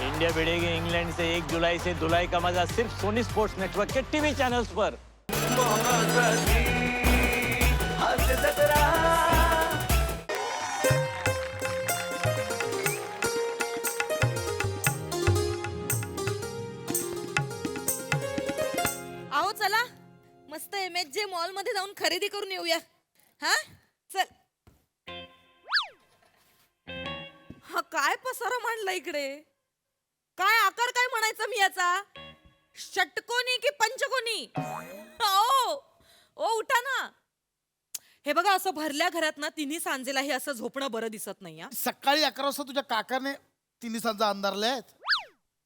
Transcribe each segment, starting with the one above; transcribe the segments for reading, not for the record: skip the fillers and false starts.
India भिड़ेगी England से 1 जुलाई से धुलाई का मजा सिर्फ सोनी स्पोर्ट्स नेटवर्क के टीवी चैनल्स पर। आओ चला मस्त MHJ मॉल मध्ये जाऊन खरेदी करून येऊया. हा चल. हा काय पसारा मांडला इकडे. काय आकार काय म्हणायचा मी याचा. षटकोनी की पंचकोनी. ओ उठा ना. हे बघा असं भरल्या घरात ना तिन्ही सांजेला हे असं झोपणं बरं दिसत नाही. सकाळी 11 वाजता तुझ्या काकाने तिन्ही सांजा अंधारले आहेत.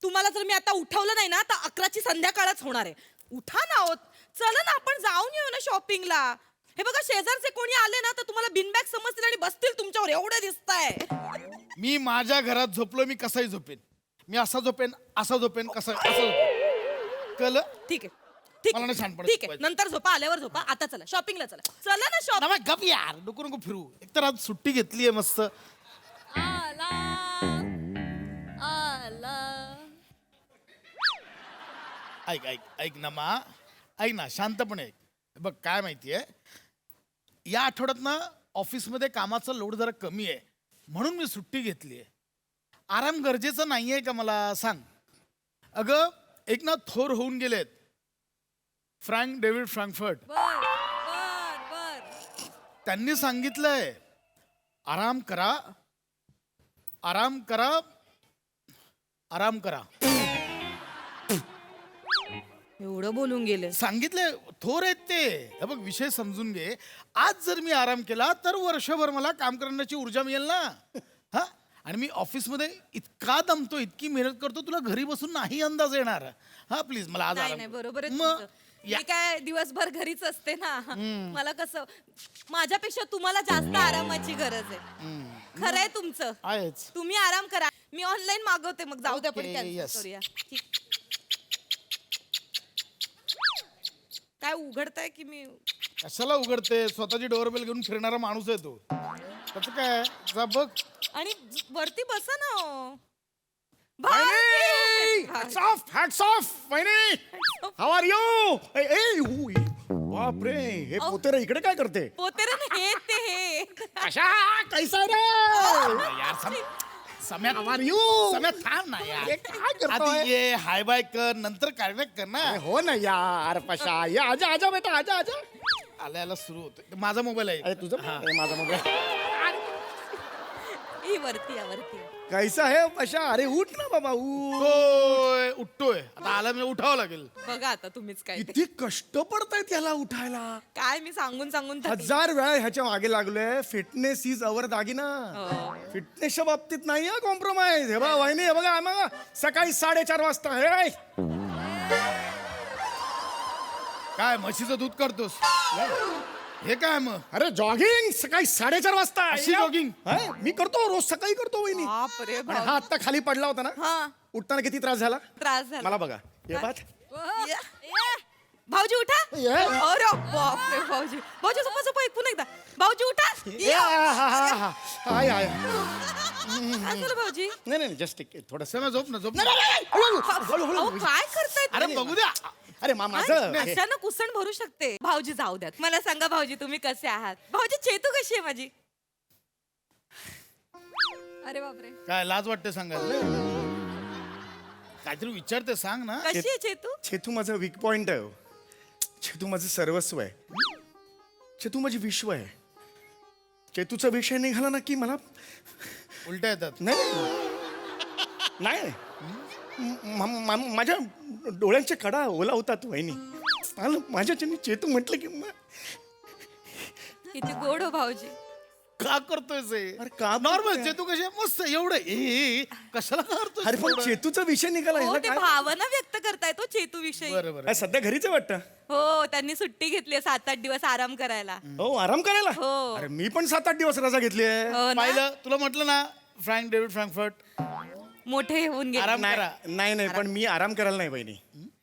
तुम्हाला जर मी आता उठवलं नाही ना तर 11ची संध्याकाळच होणार आहे. उठा ना ओ. चला ना आपण जाऊन येऊ ना शॉपिंगला. हे बघा शेजारचे कोणी आले ना तर तुम्हाला बिनबॅग समजतील आणि बसतील तुमच्यावर. एवढे दिसताय. मी माझ्या घरात झोपलो मी कसाही झोपेन. मी असा झोपेन असा झोपेन कसं असं झोपेन. कळलं? ठीक आहे ठीक मला नाही आहे शहाणपण ठीक आहे शिकवायचं. नंतर झोपा आल्यावर झोपा. आता चला शॉपिंगला चला. चला ना शॉपिंग. नवा गप यार नको नको फिरू. एकतर आज सुट्टी घेतलीये मस्त. आला आला. ऐक ऐक ऐक ना मा. ऐक ना शांतपणे ऐक. बघ काय माहितीये या आठवड्यात ना ऑफिसमध्ये कामाचा लोड जरा कमी आहे म्हणून मी सुट्टी घेतलीये. आराम गरजेचं नाहीये का मला सांग. अगं एक ना थोर होऊन गेलेत फ्रँक डेव्हिड फ्रँकफर्ट. बर बर बर. त्यांनी सांगितलंय आराम करा आराम करा आराम करा. एवढं बोलून गेले. सांगितलंय थोर आहेत ते. हे बघ विषय समजून घे. आज जर मी आराम केला तर वर्षभर मला काम करण्याची ऊर्जा मिळेल ना. हा आणि मी ऑफिसमध्ये इतका दमतो इतकी मेहनत करतो तुला घरी बसून नाही अंदाज येणार. हा प्लीज मला आज नाही आराम नाही कर. बरोबर आहे मग तुमचं. मी काय दिवसभर घरीच असते ना. मला कसं माझ्यापेक्षा तुम्हाला जास्त आरामाची गरज आहे. खरं आहे तुमचं. आहेच. तुम्ही आराम करा. मी ऑनलाईन मागवते मग जाऊ द्या पण Okay, cancel yes. करूया. ठीक. काय उघडताय की मी. कशाला उघडते. स्वतःची डोअरबेल घेऊन फिरणारा माणूस आहे तो. त्याचं काय जा बघ. आणि वरती बसा ना हो. Hats off, hats off, वहिनी. How are you? बापरे हे पोतेरे इकडे काय करते? पोतेरे नाही, हे ते हे. कशा कैसा रे? यार सम्या How are you? सम्या थांब ना यार. हे काय करतोय? आधी ये हाय बाय कर नंतर कॅरबॅक कर ना. अरे हो ना यार पशा ये आजा आजा बेटा आजा आजा. आला याला सुरू होतं. माझा मोबाईल आहे. अरे तुझं अरे माझा मोबाईल. ही वरती या वरती. कैसा है पशा? अरे उठ ना बाबा उठ. उठतोय उठतोय आता आला मी उठावं लागेल. बघा आता तुम्हीच काय ते. किती कष्ट पडतायत याला उठायला. काय मी सांगून सांगून थकली. 1000 वेळा ह्याच्या मागे लागलोय. फिटनेस इज अवर दागिना. फिटनेसच्या बाबतीत नाही हा कॉम्प्रोमाइज. हे बघा वहिनी हे बघा मग सकाळी 4:30 वाजता हे काय म्हशीचं दूध करतोस. हे काय मग. अरे जॉगिंग सकाळी 4:30 वाजता. अशी jogging? हाय, मी करतो रोज सकाळी करतो वहिनी. बापरे आणि बाप. हा आत्ता खाली पडला होता ना. हा उठताना किती त्रास झाला त्रास झाला. मला बघा हे पाठ. या, या. भाऊजी उठा. ये. अरे बापरे भाऊजी. भाऊजी झोपा झोपा पुन्हा एकदा. भाऊजी उठा. ये, हा, हा, हा, हा. हाय हाय काय झालं भाऊजी. नाही नाही जस्ट थोडस सम्या झोप ना झोप ना. अहो, काय करताय अरे तुम्ही? बघू द्या. अरे माझं हे- अचानक कुसण भरू शकते. भाऊजी जाऊ द्यात. मला सांगा भाऊजी तुम्ही कसे आहात. भाऊजी चेतू कशी आहे माझी. अरे बापरे. काय लाज वाटते सांगायला. काहीतरी विचारते सांग ना. कशी आहे चेतू. चेतू माझं वीक पॉइंट आहे हो. चेतू माझं सर्वस्व आहे. चेतू माझी विश्व आहे. चेतूचा विषय निघाला ना की मला उलट्या येतात. नाही नाही माझ्या डोळ्यांच्या कडा ओला होतात वहिनी. माझ्याच्याने चेतू म्हटलं की किती गोड हो भाऊजी. का करतोय से. अरे का नॉर्मल चेतू कशी आहे? मस्त एवढं कशाला करतोय. अरे पण चेतूचा विषय निघाला हो ह्याला ते काय? भावना व्यक्त करताय तो चेतू विषयी. बरं बरं. काय सध्या घरीच आहे वाटतं. हो त्यांनी सुट्टी घेतली 7-8 दिवस आराम करायला. हो आराम करायला. हो. अरे मी पण 7-8 दिवस रजा घेतली आहे. हो ना? पाहिलं तुला म्हटलं ना फ्रँक डेव्हिड फ्रँकफर्ट. मोठे होऊन गेले. आराम करा. नाही नाही पण मी आराम करायला नाही बहिणी.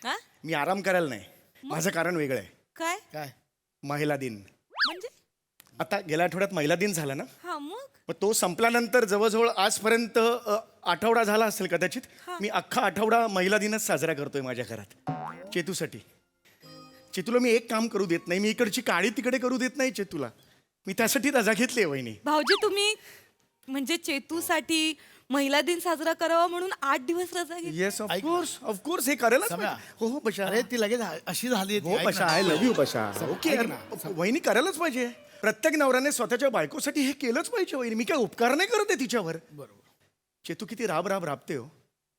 हा? मी आराम करायला नाही. माझं कारण वेगळं आहे. काय काय महिला दिन. म्हणजे आता गेल्या आठवड्यात महिला दिन झाला ना, हा मग तो संपल्यानंतर जवळजवळ आजपर्यंत आठवडा झाला असेल कदाचित. मी अख्खा आठवडा महिला दिनच साजरा करतोय माझ्या घरात चेतूसाठी. चेतूला मी एक काम करू देत नाही, मी इकडची काळी तिकडे करू देत नाही चेतूला. मी त्यासाठी रजा घेतली आहे वहिनी. भाऊजी तुम्ही म्हणजे चेतूसाठी महिला दिन साजरा करावा म्हणून 8 दिवस रजा घेतली. येस ऑफकोर्स हे करायलाच सम्या. पाहिजे. हो हो पशा. अरे ती लगेच अशी झाली हो ऐक पशा, ना. I love you Pasha. Okay ऐक ना. वहिनी करायलाच पाहिजे. प्रत्येक नवऱ्याने स्वतःच्या बायकोसाठी हे केलंच पाहिजे वहिनी. मी काय उपकार नाही करत आहे तिच्यावर. बरोबर. चेतू किती राबते हो.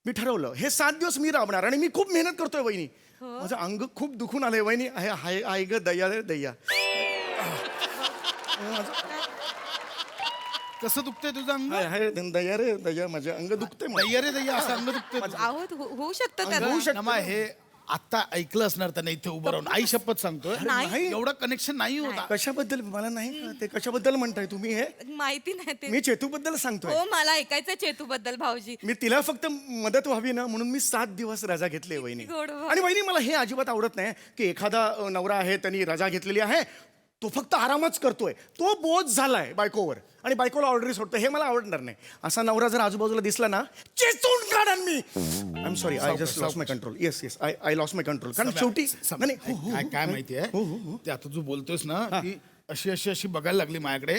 मी ठरवलं हे 7 दिवस मी राबणार आणि मी खूप मेहनत करतोय वहिनी. माझं अंग खूप दुखून आलंय वहिनी. हाय आय ग दया रे दया. कसं दुखतंय तुझं अंग? हाय दया रे दया. माझं अंग दुखतंय. दैया रे दैया असं अंग दुखतंय तुझं. आहो होऊ शकतं अंग त्याला. होऊ शकतं. नमा, हे आता ऐकलं असणार त्याने इथे उभं राहून. आई शपथ सांगतोय नाही. एवढं कनेक्शन नाही होता. कशाबद्दल मला नाही कळत. ते कशाबद्दल म्हणताय तुम्ही हे? माहिती नाही ते. मी चेतूबद्दल सांगतोय. हो मला ऐकायचं चेतू बद्दल भाऊजी. मी तिला फक्त मदत व्हावी ना म्हणून मी 7 दिवस रजा घेतली वहिनी. गोड भाऊ. आणि वहिनी मला हे अजिबात आवडत नाही की एखादा नवरा आहे त्यांनी रजा घेतलेली आहे, तो फक्त आरामच करतोय, तो बोज झालाय बायकोवर आणि बायकोला ऑर्डरी सोडतोय. हे मला आवडणार नाही. असा नवरा जर आजूबाजूला दिसला ना, चेचून काढन मी. I am sorry, I just lost my control. Yes I lost my control. कारण शेवटी नाही, हो, हो, काय काय माहितीये ते आता तू बोलतोयस ना की अशी बघायला लागली माझ्याकडे.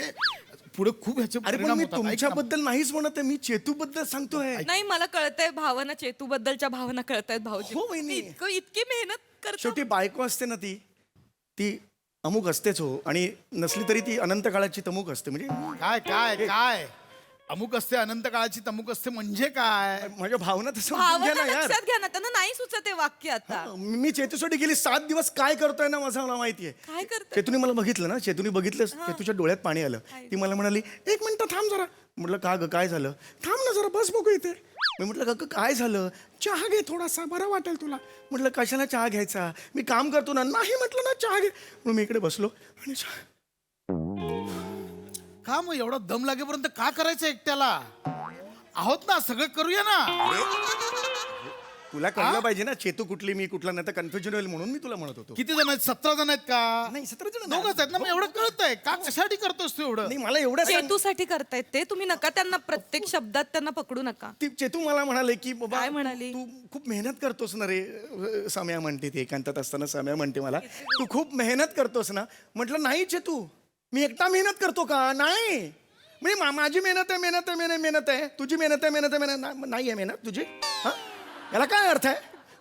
पुढे खूप ह्याचे अरे पण परिणाम मी होतात. ऐक ना. तुमच्याबद्दल नाहीच म्हणत आहे, मी चेतूबद्दल सांगतोय. नाही मला कळतंय भावना चेतू बद्दलच्या भावना कळतायत भाऊजी. हो, वहिनी. इतकी मेहनत करतो. शेवटी बायको असते ना ती अमुक असतेच हो. आणि नसली तरी ती अनंत काळाची तमुक असते. म्हणजे काय काय काय अमुक असते अनंत काळाची तमुक असते म्हणजे काय? माझ्या भावना तसं समजून घ्या भावना ना यार. लक्षात घ्या ना, त्यांना नाही सुचत आहे वाक्य आता. मी चेतूसाठी गेली 7 दिवस काय करतोय ना माझं मला माहितीये. काय करते? चेतूने मला बघितलं ना, चेतूने बघितलं, चेतूच्या डोळ्यात पाणी आलं. ती मला म्हणाली 1 मिनिट थांब जरा. म्हटलं का ग काय झालं? थांब ना जरा बस बघू इथे. मी म्हटलं का काय झालं? चहा घे थोडासा, बरं वाटेल तुला. म्हटलं कशाला चहा घ्यायचा, मी काम करतो ना. नाही म्हटलं ना चहा घे. म्हणून मी इकडे बसलो आणि का मग एवढा दम लागेपर्यंत का करायचं एकट्याला? आहोत ना, सगळं करूया ना. तुला कळलं पाहिजे ना चेतू कुठली मी कुठला, नाही तर कन्फ्युजन होईल म्हणून मी तुला म्हणत होतो. किती जण आहेत? 17 जण आहेत का? नाही 17 जण दोघच आहेत ना. मग एवढं कळतंय का? कशासाठी करतोस तू एवढं? नाही मला एवढं चेतूसाठी करतायत ते. तुम्ही नका त्यांना प्रत्येक शब्दात त्यांना पकडू नका. ती चेतू मला म्हणाले की बाबा काय म्हणाली? तू खूप मेहनत करतोस ना रे. साम्या म्हणते ती एकांतात असताना साम्या म्हणते मला तू खूप मेहनत करतोस ना. म्हटलं नाही चेतू, मी एकटा मेहनत करतो का? नाही. म्हणजे माझी मेहनत आहे, तुझी मेहनत आहे नाही आहे मेहनत तुझी. हा याला काय अर्थ आहे?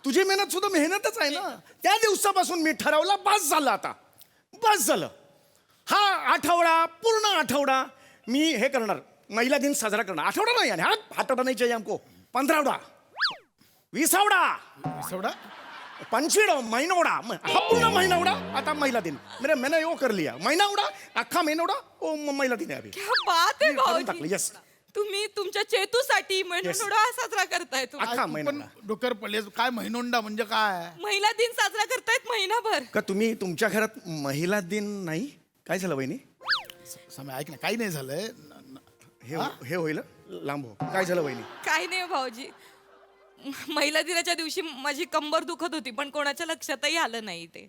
तुझी मेहनत सुद्धा मेहनतच आहे ना. त्या दिवसापासून मी ठरवलं बस झालं, आता बस झालं. हा आठवडा पूर्ण आठवडा मी हे करणार, महिला दिन साजरा करणार. आठवडा नाही आणि हा आठवडा नाही चाहिए हमको. 15 20 एवढा 25 महीनोडा. हा पूर्ण महीनोडा आता महिला दिन. मैंने वो कर लिया. महीनोडा अख्खा महीनोडा ओ महिला दिन है अभी. क्या बात आहे टाकलं. भाऊजी. येस तुम्ही तुमच्या चेतूसाठी महिनोडा साजरा करताय. तुम्ही अख्खा पण महिनोडा. डोक्यावर पडले काय महिनोंडा म्हणजे काय? महिला दिन साजरा करतायत महिनाभर. का तुम्ही तुमच्या घरात महिला दिन नाही? काय झालं वहिनी? समय ऐक ना, काही नाही झालंय. हे होईल लांब हो. काय झालं वहिनी? काही नाही भाऊजी. महिला दिनाच्या दिवशी माझी कंबर दुखत होती पण कोणाच्या लक्षातही आलं नाही ते.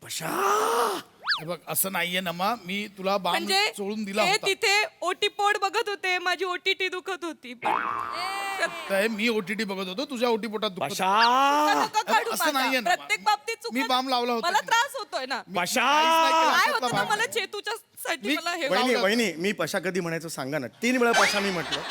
हे बघ असं नाहीये ना मा, मी तुला बाम म्हणजे चोळून दिला ते होता. तिथे ओटीपोट बघत होते, माझी ओटीटी दुखत होती. तर मी ओटीटी बघत होतो, तुझ्या ओटी पोटात दुखत होतं. नका काढू असं माझा. नाहीये ना. प्रत्येक बाबतीत चुका- मी बाम लावला होता. मला त्रास होतोय ना. काहीच नाही केलं, काय अशातला होतं ना भाग मला नाही. चेतूच्या साठी मी- मला हे वहिनी, वहिनी मी पशा कधी म्हणायचं सांगा ना. 3 वेळा पशा मी म्हटलं.